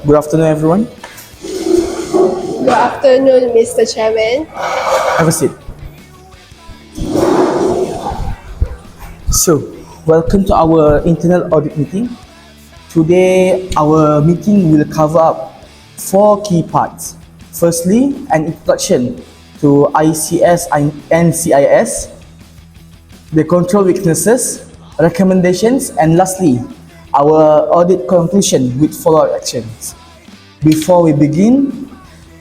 Good afternoon, everyone. Good afternoon, Mr. Chairman. Have a seat. So, welcome to our internal audit meeting. Today, our meeting will cover up 4 key parts. Firstly, an introduction to ICS and CIS, the control weaknesses, recommendations, and lastly, our audit conclusion with follow-up actions. Before we begin,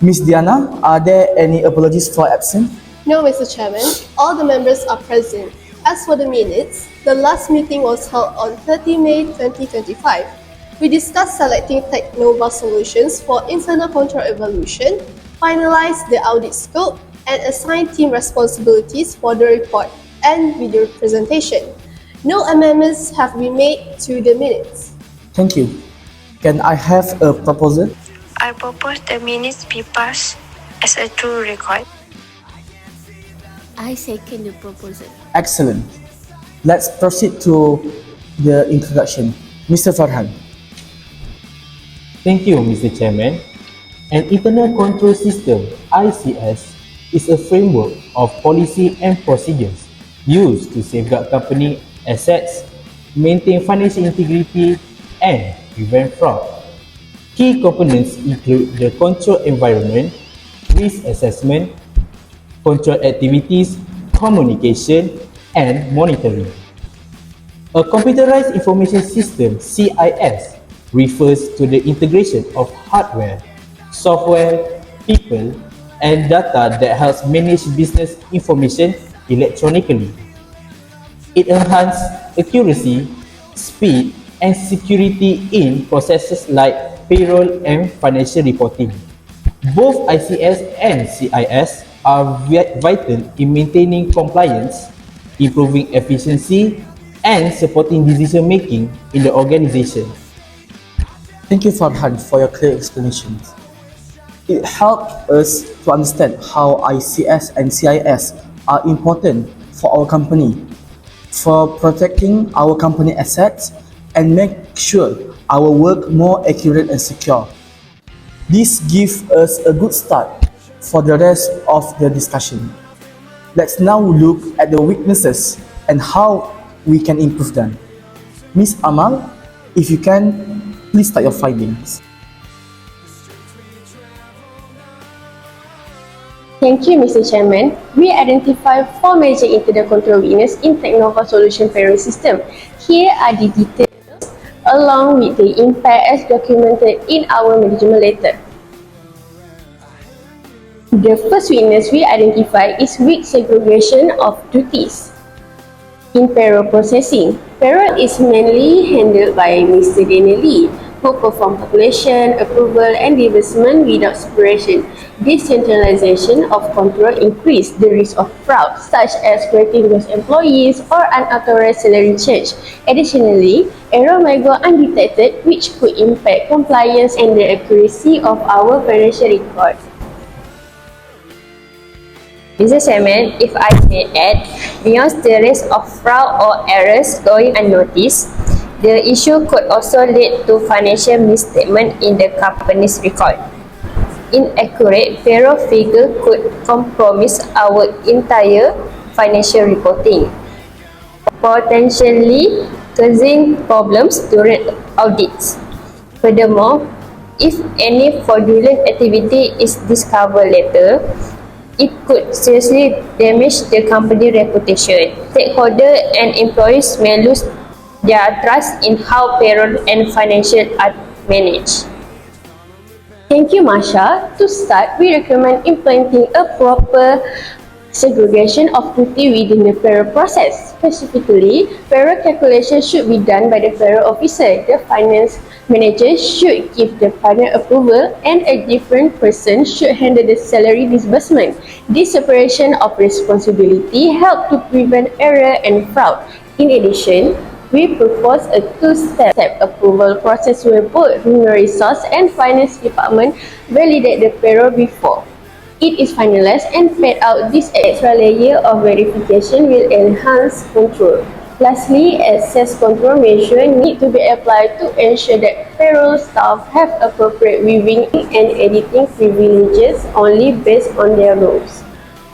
Ms. Diana, are there any apologies for absence? No, Mr. Chairman, all the members are present. As for the minutes, the last meeting was held on 30 May 2025. We discussed selecting Technova solutions for internal control evaluation, finalized the audit scope, and assigned team responsibilities for the report and video presentation. No amendments have been made to the minutes. Thank you. Can I have a proposal? I propose the minutes be passed as a true record. I second the proposal. Excellent. Let's proceed to the introduction. Mr. Farhan. Thank you, Mr. Chairman. An internal control system, ICS, is a framework of policy and procedures used to safeguard company assets, maintain financial integrity, and prevent fraud. Key components include the control environment, risk assessment, control activities, communication, and monitoring. A computerized information system, CIS, refers to the integration of hardware, software, people, and data that helps manage business information electronically. It enhances accuracy, speed, and security in processes like payroll and financial reporting. Both ICS and CIS are vital in maintaining compliance, improving efficiency, and supporting decision-making in the organization. Thank you, Farhan, for your clear explanations. It helped us to understand how ICS and CIS are important for our company, for protecting our company assets and make sure our work more accurate and secure. This gives us a good start for the rest of the discussion. Let's now look at the weaknesses and how we can improve them. Ms. Amal, if you can, please start your findings. Thank you, Mr. Chairman. We identify 4 major internal control weaknesses in Technova Solution Payroll System. Here are the details along with the impact as documented in our management letter. The first weakness we identify is weak segregation of duties. In payroll processing, payroll is mainly handled by Mr. Daniel Lee, who perform calculation, approval, and disbursement without separation. This centralization of control increases the risk of fraud, such as creating those employees or unauthorized salary change. Additionally, error may go undetected, which could impact compliance and the accuracy of our financial records. Mr. Chairman, if I may add, beyond the risk of fraud or errors going unnoticed, the issue could also lead to financial misstatement in the company's record. Inaccurate payroll figure could compromise our entire financial reporting, potentially causing problems during audits. Furthermore, if any fraudulent activity is discovered later, it could seriously damage the company reputation. Stakeholders and employees may lose their trust in how payroll and financial are managed. Thank you, Masha. To start, we recommend implementing a proper segregation of duty within the payroll process. Specifically, payroll calculation should be done by the payroll officer. The finance manager should give the final approval, and a different person should handle the salary disbursement. This separation of responsibility helps to prevent error and fraud. In addition, we propose a 2-step approval process where both human resource and finance department validate the payroll before it is finalized and paid out. This extra layer of verification will enhance control. Lastly, access control measures need to be applied to ensure that payroll staff have appropriate viewing and editing privileges only based on their roles.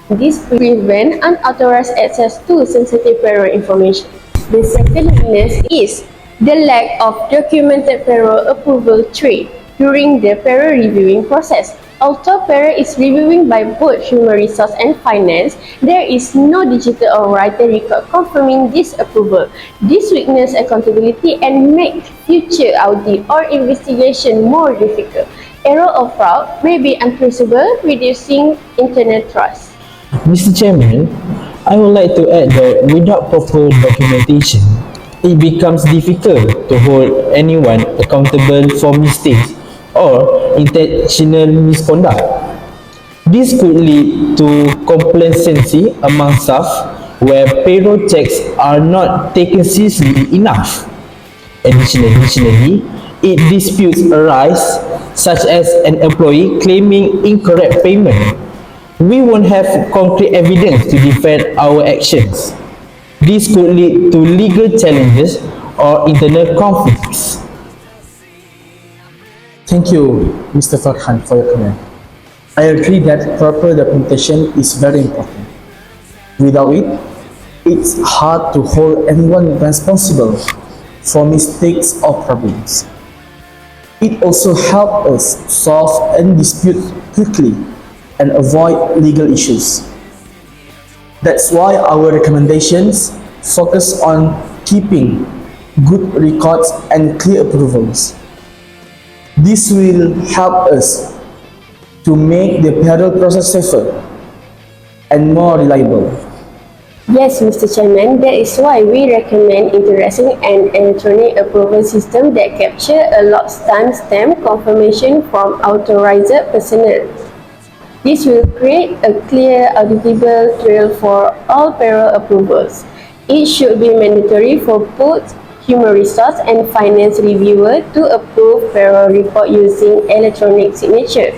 This prevents unauthorized access to sensitive payroll information. The second weakness is the lack of documented payroll approval tree during the payroll reviewing process. Although payroll is reviewing by both human resource and finance, there is no digital or written record confirming this approval. This weakness accountability and make future audit or investigation more difficult. Error or fraud may be untraceable, reducing internal trust. Mr. Chairman, I would like to add that without proper documentation, it becomes difficult to hold anyone accountable for mistakes or intentional misconduct. This could lead to complacency among staff where payroll checks are not taken seriously enough. Additionally, if disputes arise, such as an employee claiming incorrect payment, we won't have concrete evidence to defend our actions. This could lead to legal challenges or internal conflicts. Thank you, Mr. Farhan, for your comment. I agree that proper documentation is very important. Without it, it's hard to hold anyone responsible for mistakes or problems. It also helps us solve any dispute quickly and avoid legal issues. That's why our recommendations focus on keeping good records and clear approvals. This will help us to make the payroll process safer and more reliable. Yes, Mr. Chairman, that is why we recommend introducing an electronic approval system that captures a lost time-stamp confirmation from authorized personnel. This will create a clear, auditable trail for all payroll approvals. It should be mandatory for both human resource and finance reviewer to approve payroll report using electronic signature.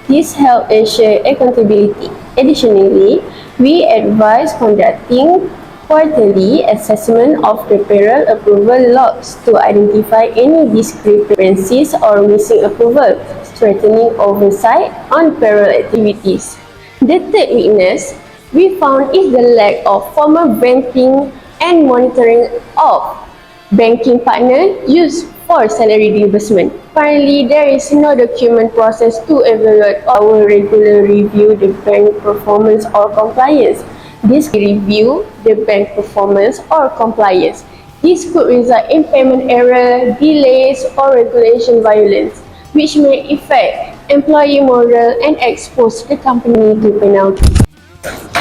This helps ensure accountability. Additionally, we advise conducting quarterly assessment of the payroll approval logs to identify any discrepancies or missing approval, strengthening oversight on payroll activities. The third weakness we found is the lack of formal vetting and monitoring of banking partner used for salary reimbursement. Currently, there is no document process to evaluate or regularly review the bank performance or compliance. This review the bank performance or compliance. This could result in payment error, delays, or regulation violence, which may affect employee morale and expose the company to penalties.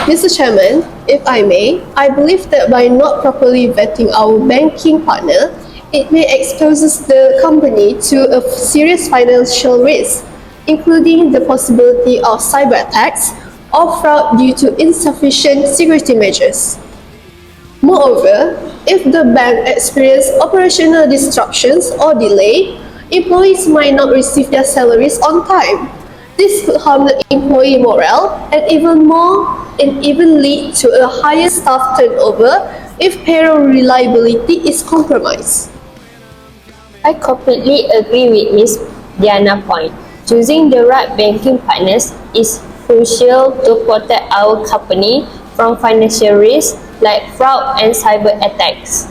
Mr. Chairman, if I may, I believe that by not properly vetting our banking partner, it may expose the company to a serious financial risk, including the possibility of cyber attacks or fraud due to insufficient security measures. Moreover, if the bank experiences operational disruptions or delay, employees might not receive their salaries on time. This could harm the employee morale and even lead to a higher staff turnover if payroll reliability is compromised. I completely agree with Ms. Diana's point. Choosing the right banking partners is crucial to protect our company from financial risks like fraud and cyber attacks.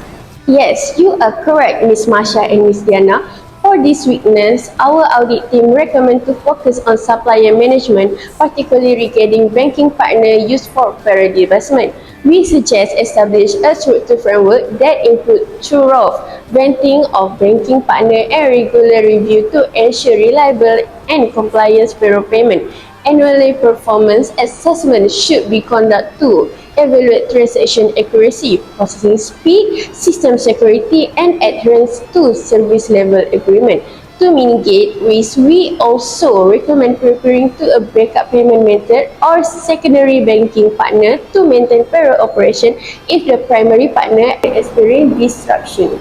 Yes, you are correct, Ms. Masha and Ms. Diana. For this weakness, our audit team recommend to focus on supplier management, particularly regarding banking partner used for payroll reimbursement. We suggest establish a structured framework that includes thorough vetting of banking partner and regular review to ensure reliable and compliance payroll payment. Annually performance assessment should be conducted to evaluate transaction accuracy, processing speed, system security, and adherence to service level agreement. To mitigate risk, we also recommend preparing to a backup payment method or secondary banking partner to maintain payroll operation if the primary partner experiences disruption.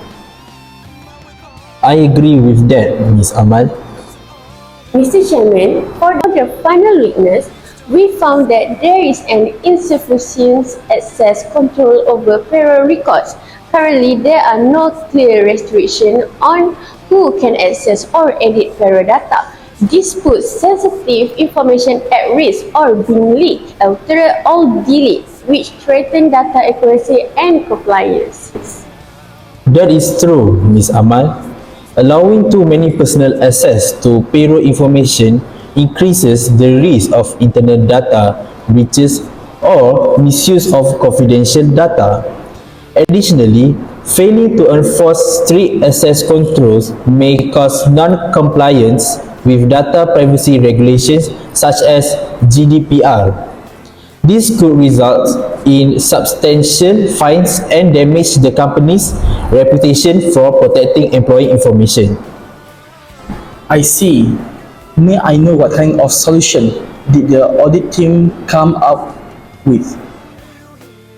I agree with that, Ms. Amal. Mr. Chairman, for the final weakness, we found that there is an insufficient access control over payroll records. Currently, there are no clear restrictions on who can access or edit payroll data. This puts sensitive information at risk or being leaked, altered, or deleted, which threaten data accuracy and compliance. That is true, Ms. Amal. Allowing too many personal access to payroll information increases the risk of internal data breaches or misuse of confidential data. Additionally, failing to enforce strict access controls may cause non-compliance with data privacy regulations such as GDPR. This could result in substantial fines and damage the company's reputation for protecting employee information. I see. May I know what kind of solution did the audit team come up with?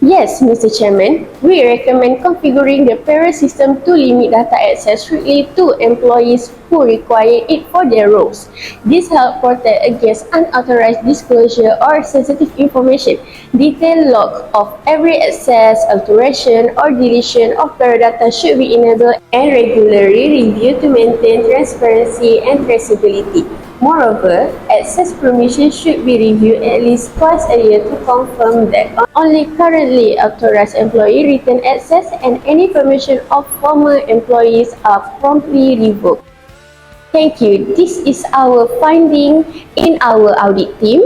Yes, Mr. Chairman, we recommend configuring the payroll system to limit data access strictly to employees who require it for their roles. This helps protect against unauthorized disclosure or sensitive information. Detailed log of every access, alteration, or deletion of payroll data should be enabled and regularly reviewed to maintain transparency and traceability. Moreover, access permission should be reviewed at least twice a year to confirm that only currently authorized employees retain access and any permission of former employees are promptly revoked. Thank you. This is our finding in our audit team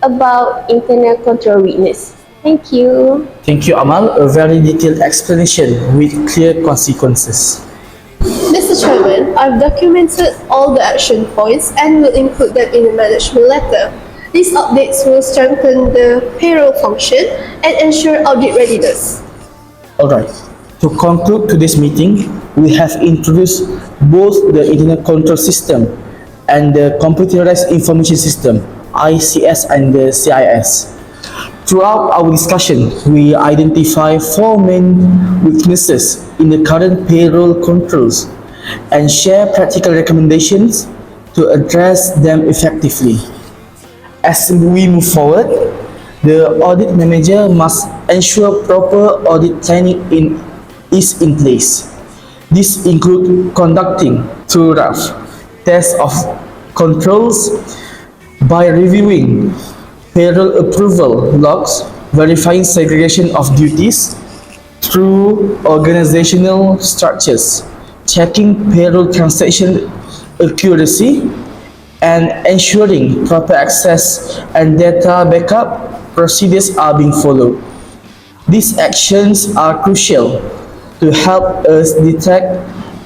about internal control weakness. Thank you. Thank you, Amal. A very detailed explanation with clear consequences. Mr. Chairman, I've documented all the action points and will include them in the management letter. These updates will strengthen the payroll function and ensure audit readiness. Alright, to conclude today's meeting, we have introduced both the internal control system and the computerized information system, ICS and the CIS. Throughout our discussion, we identify four main weaknesses in the current payroll controls and share practical recommendations to address them effectively. As we move forward, the audit manager must ensure proper audit planning is in place. This includes conducting thorough tests of controls by reviewing payroll approval logs, verifying segregation of duties through organizational structures, checking payroll transaction accuracy, and ensuring proper access and data backup procedures are being followed. These actions are crucial to help us detect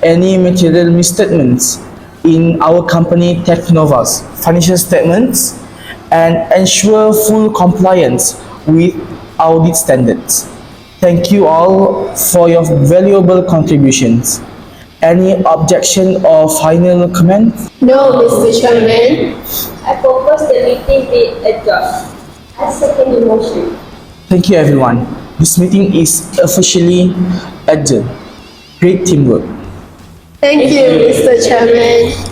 any material misstatements in our company Technova's financial statements and ensure full compliance with audit standards. Thank you all for your valuable contributions. Any objection or final comment? No, Mr. Chairman. I propose the meeting be adjourned. I second the motion. Thank you everyone. This meeting is officially adjourned. Great teamwork. Thank you, Mr. Chairman.